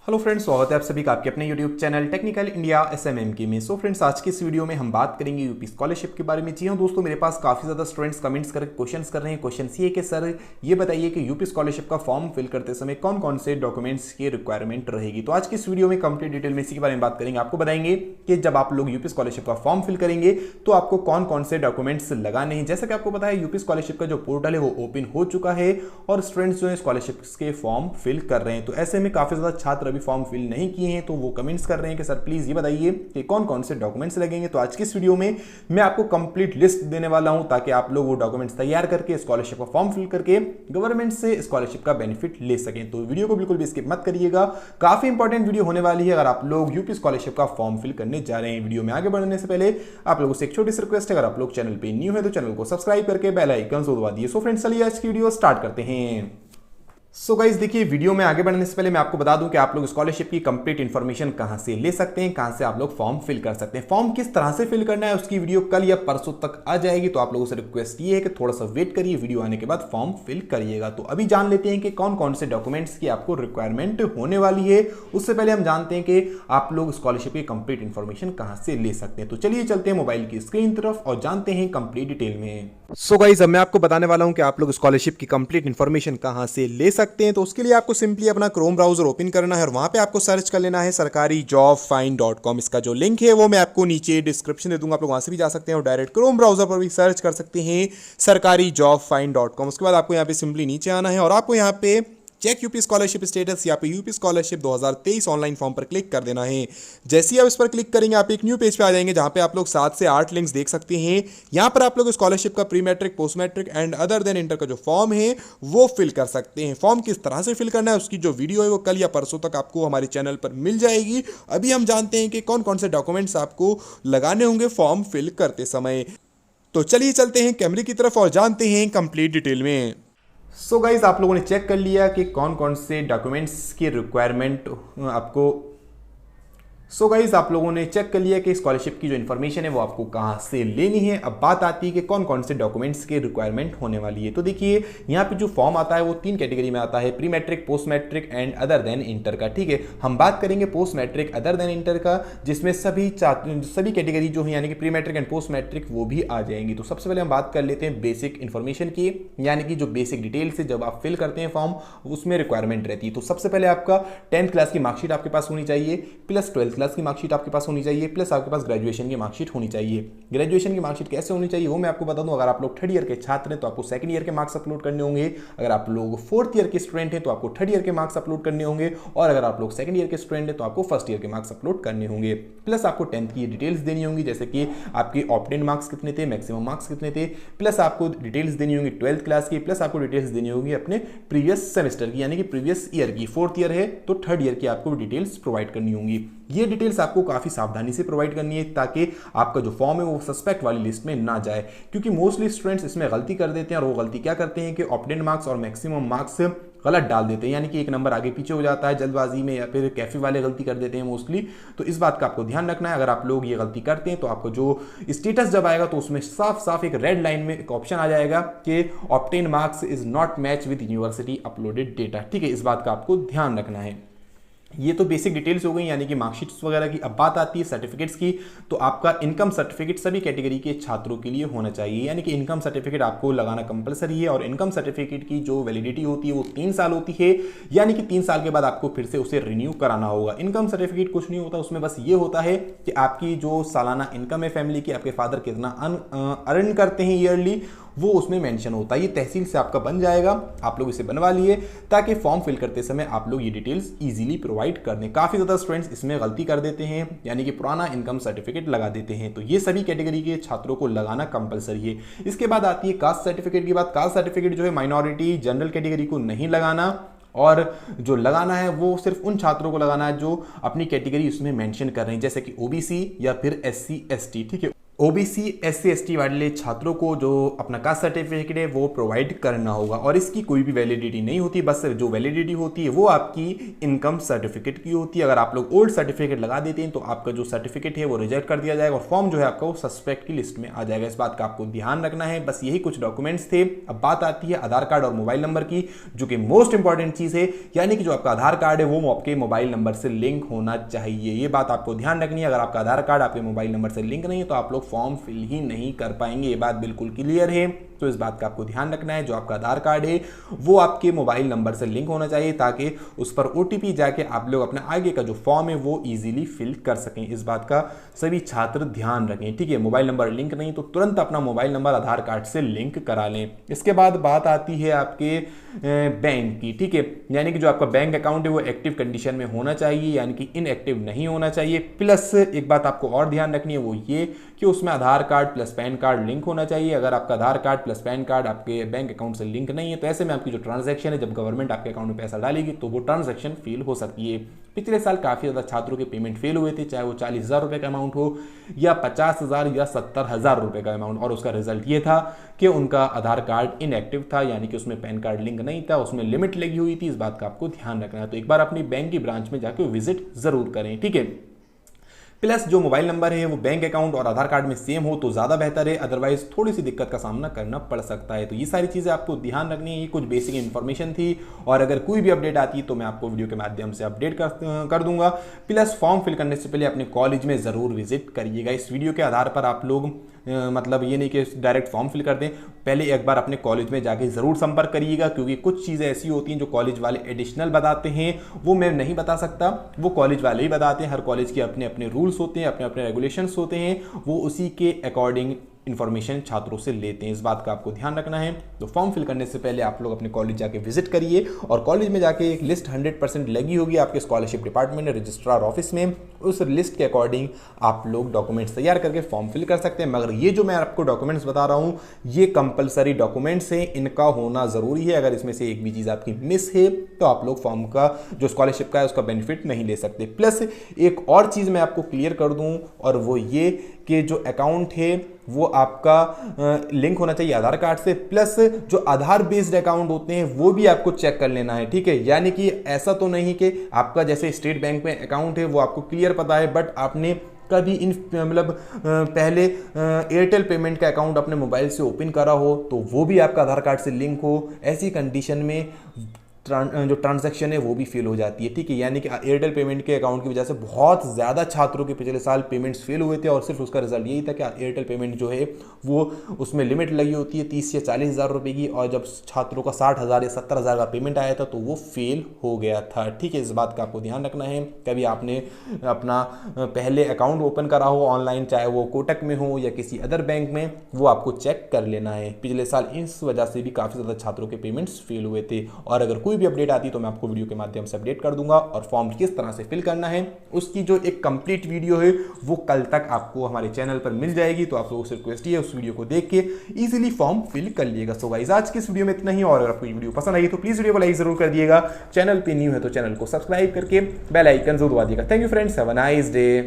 Hello friends, स्वागत है आप सभी का आपके अपने YouTube channel technical India SMM में। सो फ्रेंड्स, आज की इस वीडियो में हम बात करेंगे यूपी स्कॉलरशिप के बारे में। जी हाँ दोस्तों, मेरे पास काफ़ी ज़्यादा स्टूडेंट्स कमेंट्स करके क्वेश्चंस कर रहे हैं। क्वेश्चन ये है कि सर ये बताइए कि यूपी स्कॉलरशिप का फॉर्म फिल करते समय कौन कौन से डॉक्यूमेंट्स की रिक्वायरमेंट रहेगी। तो आज की इस वीडियो में कंप्लीट डिटेल में इसी के बारे में बात करेंगे। आपको बताएंगे कि जब आप लोग यूपी स्कॉलरशिप का फॉर्म फिल करेंगे तो आपको कौन कौन से डॉक्यूमेंट्स लगाने हैं। जैसा कि आपको पता है, यूपी स्कॉलरशिप का जो पोर्टल है वो ओपन हो चुका है और स्टूडेंट्स जो है स्कॉलरशिप के फॉर्म फिल कर रहे हैं। तो ऐसे में काफ़ी ज़्यादा छात्र अभी फॉर्म फिल नहीं किए हैं, तो वो कमेंट्स कर रहे हैं कि सर प्लीज ये बताइए कि कौन कौन से डॉक्यूमेंट्स लगेंगे। तो आज की इस वीडियो में मैं आपको कंप्लीट लिस्ट देने वाला हूं ताकि आप लोग वो डॉक्यूमेंट्स तैयार करके स्कॉलरशिप का फॉर्म फिल करके गवर्नमेंट से स्कॉलरशिप का बेनिफिट ले सकें। तो वीडियो को बिल्कुल भी स्किप मत करिएगा, काफी इंपॉर्टेंट वीडियो होने वाली है अगर आप लोग यूपी स्कॉलरशिप का फॉर्म फिल करने जा रहे हैं। वीडियो में आगे बढ़ने से पहले आप लोगों से एक छोटी सी रिक्वेस्ट है, अगर आप लोग चैनल पे न्यू है तो चैनल को सब्सक्राइब करके बेल आइकन दबा दिए। सो फ्रेंड्स, चलिए आज की वीडियो स्टार्ट करते हैं। सो गाइस देखिए, वीडियो में आगे बढ़ने से पहले मैं आपको बता दूं कि आप लोग स्कॉलरशिप की कंप्लीट इन्फॉर्मेशन कहां से ले सकते हैं, कहां से आप लोग फॉर्म फिल कर सकते हैं। फॉर्म किस तरह से फिल करना है उसकी वीडियो कल या परसों तक आ जाएगी। तो आप लोगों से रिक्वेस्ट ये है कि थोड़ा सा वेट करिए, वीडियो आने के बाद फॉर्म फिल करिएगा। तो अभी जान लेते हैं कि कौन कौन से डॉक्यूमेंट्स की आपको रिक्वायरमेंट होने वाली है। उससे पहले हम जानते हैं कि आप लोग स्कॉलरशिप की कंप्लीट इन्फॉर्मेशन कहां से ले सकते हैं। तो चलिए चलते हैं मोबाइल की स्क्रीन तरफ और जानते हैं कंप्लीट डिटेल में। सो गाइस, अब मैं आपको बताने वाला हूं कि आप लोग स्कॉलरशिप की कंप्लीट इन्फॉर्मेशन कहां से ले सकते हैं। तो उसके लिए आपको सिंपली अपना क्रोम ब्राउजर ओपन करना है और वहां पे आपको सर्च कर लेना है sarkarijobfind.com। इसका जो लिंक है वो मैं आपको नीचे डिस्क्रिप्शन दे दूंगा, आप लोग वहां से भी जा सकते हैं और डायरेक्ट क्रोम ब्राउजर पर भी सर्च कर सकते हैं sarkarijobfind.com। उसके बाद आपको यहाँ पे सिंपली नीचे आना है और आपको यहाँ पे चेक यूपी स्कॉलरशिप स्टेटस या पे यूपी स्कॉलरशिप 2023 ऑनलाइन फॉर्म पर क्लिक कर देना है। जैसे ही आप इस पर क्लिक करेंगे आप एक न्यू पेज पे आ जाएंगे जहां पे आप लोग 7 से 8 लिंक्स देख सकते हैं। यहां पर आप लोग स्कॉलरशिप का pre matric, post matric and other than inter का जो फॉर्म है वो फिल कर सकते हैं। फॉर्म किस तरह से फिल करना है उसकी जो वीडियो है वो कल या परसों तक आपको हमारे चैनल पर मिल जाएगी। अभी हम जानते हैं कि कौन कौन से डॉक्यूमेंट्स आपको लगाने होंगे फॉर्म फिल करते समय। तो चलिए चलते हैं कैमरे की तरफ और जानते हैं कंप्लीट डिटेल में। सो गाइज, आप लोगों ने चेक कर लिया कि कौन कौन से डॉक्यूमेंट्स की रिक्वायरमेंट आपको आप लोगों ने चेक कर लिया कि स्कॉलरशिप की जो इन्फॉर्मेशन है वो आपको कहां से लेनी है। अब बात आती है कि कौन कौन से डॉक्यूमेंट्स की रिक्वायरमेंट होने वाली है। तो देखिए, यहाँ पे जो फॉर्म आता है वो 3 कैटेगरी में आता है, pre matric, post matric and other than inter का। ठीक है, हम बात करेंगे post matric other than inter का, जिसमें सभी कैटेगरी जो है यानी कि pre matric and post matric वो भी आ जाएंगी। तो सबसे पहले हम बात कर लेते हैं बेसिक इन्फॉर्मेशन की, यानी कि जो बेसिक डिटेल्स से जब आप फिल करते हैं फॉर्म उसमें रिक्वायरमेंट रहती है। तो सबसे पहले आपका 10th क्लास की मार्कशीट आपके पास होनी चाहिए, प्लस 12th क्लास की मार्कशीट आपके पास होनी चाहिए, प्लस आपके पास ग्रेजुएशन की मार्कशीट होनी चाहिए। ग्रेजुएशन की मार्कशीट कैसे होनी चाहिए वो मैं आपको बता दूं। अगर आप लोग 3rd ईयर के छात्र हैं तो आपको 2nd ईयर के मार्क्स अपलोड करने होंगे। अगर आप लोग 4th ईयर के स्टूडेंट हैं तो आपको 3rd ईयर के मार्क्स अपलोड करने होंगे। और अगर आप लोग 2nd ईयर के स्टूडेंट हैं तो आपको 1st ईयर के मार्क्स अपलोड करने होंगे। प्लस आपको 10th की डिटेल्स देनी होंगी, जैसे कि आपके ऑप्टेन मार्क्स कितने थे, मैक्सिमम मार्क्स कितने थे। प्लस आपको डिटेल्स देनी होंगी 12th क्लास की, प्लस आपको डिटेल्स देनी होगी अपने प्रीवियस सेमेस्टर की, यानी कि प्रीवियस ईयर की। 4th ईयर है तो 3rd ईयर की आपको डिटेल्स प्रोवाइड करनी होंगी। ये डिटेल्स आपको काफी सावधानी से प्रोवाइड करनी है ताकि आपका जो फॉर्म है वो सस्पेक्ट वाली लिस्ट में ना जाए, क्योंकि मोस्टली स्टूडेंट्स इसमें गलती कर देते हैं। और वो गलती क्या करते हैं कि ऑप्टेंड मार्क्स और मैक्सिमम मार्क्स गलत डाल देते हैं, यानी कि एक नंबर आगे पीछे हो जाता है जल्दबाजी में, या फिर कैफे वाले गलती कर देते हैं मोस्टली। तो इस बात का आपको ध्यान रखना है। अगर आप लोग ये गलती करते हैं तो आपको जो स्टेटस जब आएगा तो उसमें साफ साफ एक रेड लाइन में एक ऑप्शन आ जाएगा कि obtain marks is not match with university uploaded data. ठीक है, इस बात का आपको ध्यान रखना है। ये तो बेसिक डिटेल्स हो गई, यानी कि मार्कशीट्स वगैरह की। अब बात आती है सर्टिफिकेट्स की। तो आपका इनकम सर्टिफिकेट सभी कैटेगरी के छात्रों के लिए होना चाहिए, यानी कि इनकम सर्टिफिकेट आपको लगाना कंपलसरी है। और इनकम सर्टिफिकेट की जो वैलिडिटी होती है वो 3 साल होती है, यानी कि 3 साल के बाद आपको फिर से उसे रिन्यू कराना होगा। इनकम सर्टिफिकेट कुछ नहीं होता, उसमें बस ये होता है कि आपकी जो सालाना इनकम है फैमिली की, आपके फादर कितना अर्न करते हैं ईयरली, वो उसमें मेंशन होता है। ये तहसील से आपका बन जाएगा, आप लोग इसे बनवा लिए ताकि फॉर्म फिल करते समय आप लोग ये डिटेल्स इजीली प्रोवाइड कर दें। काफी ज्यादा स्टूडेंट्स इसमें गलती कर देते हैं, यानी कि पुराना इनकम सर्टिफिकेट लगा देते हैं। तो ये सभी कैटेगरी के छात्रों को लगाना कंपलसरी है। इसके बाद आती है कास्ट सर्टिफिकेट की बात। कास्ट सर्टिफिकेट जो है माइनॉरिटी, जनरल कैटेगरी को नहीं लगाना, और जो लगाना है वो सिर्फ उन छात्रों को लगाना है जो अपनी कैटेगरी उसमें मेंशन कर रहे हैं, जैसे कि ओबीसी या फिर एससी एसटी। ठीक है, ओबीसी SC ST वाले छात्रों को जो अपना कास्ट सर्टिफिकेट है वो प्रोवाइड करना होगा और इसकी कोई भी वैलिडिटी नहीं होती, बस जो वैलिडिटी होती है वो आपकी इनकम सर्टिफिकेट की होती है। अगर आप लोग ओल्ड सर्टिफिकेट लगा देते हैं तो आपका जो सर्टिफिकेट है वो रिजेक्ट कर दिया जाएगा और फॉर्म जो है आपका वो सस्पेक्ट की लिस्ट में आ जाएगा। इस बात का आपको ध्यान रखना है। बस यही कुछ डॉक्यूमेंट्स थे। अब बात आती है आधार कार्ड और मोबाइल नंबर की, जो कि मोस्ट इंपॉर्टेंट चीज है, यानी कि जो आपका आधार कार्ड है वो आपके मोबाइल नंबर से लिंक होना चाहिए। ये बात आपको ध्यान रखनी है। अगर आपका आधार कार्ड आपके मोबाइल नंबर से लिंक नहीं है तो आप लोग फॉर्म फिल ही नहीं कर पाएंगे। ये बात बिल्कुल क्लियर है। तो इस बात का आपको ध्यान रखना है। जो आपका आधार कार्ड है वो आपके मोबाइल नंबर से लिंक होना चाहिए ताकि उस पर OTP जाके आप लोग अपने आगे का जो फॉर्म है वो इजीली फिल कर सकें। इस बात का सभी छात्र ध्यान रखें, ठीक है। मोबाइल नंबर लिंक नहीं तो तुरंत अपना मोबाइल नंबर आधार कार्ड से लिंक करा लें। इसके बाद बात आती है आपके बैंक की, ठीक है। यानी कि जो आपका बैंक अकाउंट है वो एक्टिव कंडीशन में होना चाहिए, यानी कि इनएक्टिव नहीं होना चाहिए। प्लस एक बात आपको और ध्यान रखनी है वो ये कि उसमें Aadhaar card plus PAN card link होना चाहिए। अगर आपका Aadhaar card plus PAN card आपके बैंक अकाउंट से लिंक नहीं है तो ऐसे में आपकी जो ट्रांजैक्शन है, जब गवर्नमेंट आपके अकाउंट में पैसा डालेगी तो वो ट्रांजैक्शन फेल हो सकती है। पिछले साल काफ़ी ज़्यादा छात्रों के पेमेंट फेल हुए थे, चाहे वो 40,000 रुपये का अमाउंट हो या 50,000 या 70,000 रुपये का अमाउंट, और उसका रिजल्ट ये था कि उनका आधार कार्ड इनएक्टिव था, यानी कि उसमें पैन कार्ड लिंक नहीं था, उसमें लिमिट लगी हुई थी। इस बात का आपको ध्यान रखना है। तो एक बार अपनी बैंक की ब्रांच में जाकर विजिट जरूर करें, ठीक है। प्लस जो मोबाइल नंबर है वो बैंक अकाउंट और आधार कार्ड में सेम हो तो ज़्यादा बेहतर है, अदरवाइज थोड़ी सी दिक्कत का सामना करना पड़ सकता है। तो ये सारी चीज़ें आपको ध्यान रखनी है। ये कुछ बेसिक इन्फॉर्मेशन थी और अगर कोई भी अपडेट आती है तो मैं आपको वीडियो के माध्यम से अपडेट कर दूंगा। प्लस फॉर्म फिल करने से पहले अपने कॉलेज में ज़रूर विजिट करिएगा। इस वीडियो के आधार पर आप लोग मतलब ये नहीं कि डायरेक्ट फॉर्म फिल कर दें, पहले एक बार अपने कॉलेज में जाके ज़रूर संपर्क करिएगा, क्योंकि कुछ चीज़ें ऐसी होती हैं जो कॉलेज वाले एडिशनल बताते हैं वो मैं नहीं बता सकता, वो कॉलेज वाले ही बताते हैं। हर कॉलेज के अपने अपने रूल्स होते हैं, अपने अपने रेगुलेशंस होते हैं, वो उसी के अकॉर्डिंग इन्फॉर्मेशन छात्रों से लेते हैं। इस बात का आपको ध्यान रखना है। तो फॉर्म फिल करने से पहले आप लोग अपने कॉलेज जाके विजिट करिए और कॉलेज में जाके एक लिस्ट 100% लगी होगी आपके स्कॉलरशिप डिपार्टमेंट में, रजिस्ट्रार ऑफिस में। उस लिस्ट के अकॉर्डिंग आप लोग डॉक्यूमेंट्स तैयार करके फॉर्म फिल कर सकते हैं। मगर ये जो मैं आपको डॉक्यूमेंट्स बता रहा हूँ ये कंपलसरी डॉक्यूमेंट्स हैं, इनका होना ज़रूरी है। अगर इसमें से एक भी चीज़ आपकी मिस है तो आप लोग फॉर्म का जो स्कॉलरशिप का है उसका बेनिफिट नहीं ले सकते। प्लस एक और चीज़ मैं आपको क्लियर कर दूँ और वो ये कि जो अकाउंट है वो आपका लिंक होना चाहिए आधार कार्ड से। प्लस जो आधार बेस्ड अकाउंट होते हैं वो भी आपको चेक कर लेना है, ठीक है। यानी कि ऐसा तो नहीं कि आपका जैसे स्टेट बैंक में अकाउंट है वो आपको क्लियर पता है बट आपने कभी इन मतलब पहले एयरटेल पेमेंट का अकाउंट अपने मोबाइल से ओपन करा हो तो वो भी आपका आधार कार्ड से लिंक हो। ऐसी कंडीशन में जो ट्रांजैक्शन है वो भी फेल हो जाती है, ठीक है। यानी कि एयरटेल पेमेंट के अकाउंट की वजह से बहुत ज़्यादा छात्रों के पिछले साल पेमेंट्स फेल हुए थे और सिर्फ उसका रिजल्ट यही था कि एयरटेल पेमेंट जो है वो उसमें लिमिट लगी होती है 30 या 40,000 रुपये की, और जब छात्रों का 60,000 या 70,000 का पेमेंट आया था तो वो फेल हो गया था, ठीक है। इस बात का आपको ध्यान रखना है। कभी आपने अपना पहले अकाउंट ओपन करा हो ऑनलाइन, चाहे वो कोटक में हो या किसी अदर बैंक में, वो आपको चेक कर लेना है। पिछले साल इस वजह से भी काफ़ी ज़्यादा छात्रों के पेमेंट्स फेल हुए थे और अगर कोई भी अपडेट आती तो मैं आपको वीडियो के माध्यम से अपडेट कर दूंगा। और फॉर्म किस तरह से फिल करना है उसकी जो एक कंप्लीट वीडियो है वो कल तक आपको हमारे चैनल पर मिल जाएगी। तो आप लोगों से रिक्वेस्ट है उस वीडियो को देख के इजीली फॉर्म फिल कर लिएगा। सो गाइस आज की इस वीडियो में इतना ही, और अगर आपको ये वीडियो पसंद आई तो प्लीज वीडियो को लाइक जरूर कर दिएगा। चैनल पे न्यू है तो चैनल को सब्सक्राइब करके बेल आइकन जरूर दबा दिएगा। Thank you friends, have a nice day.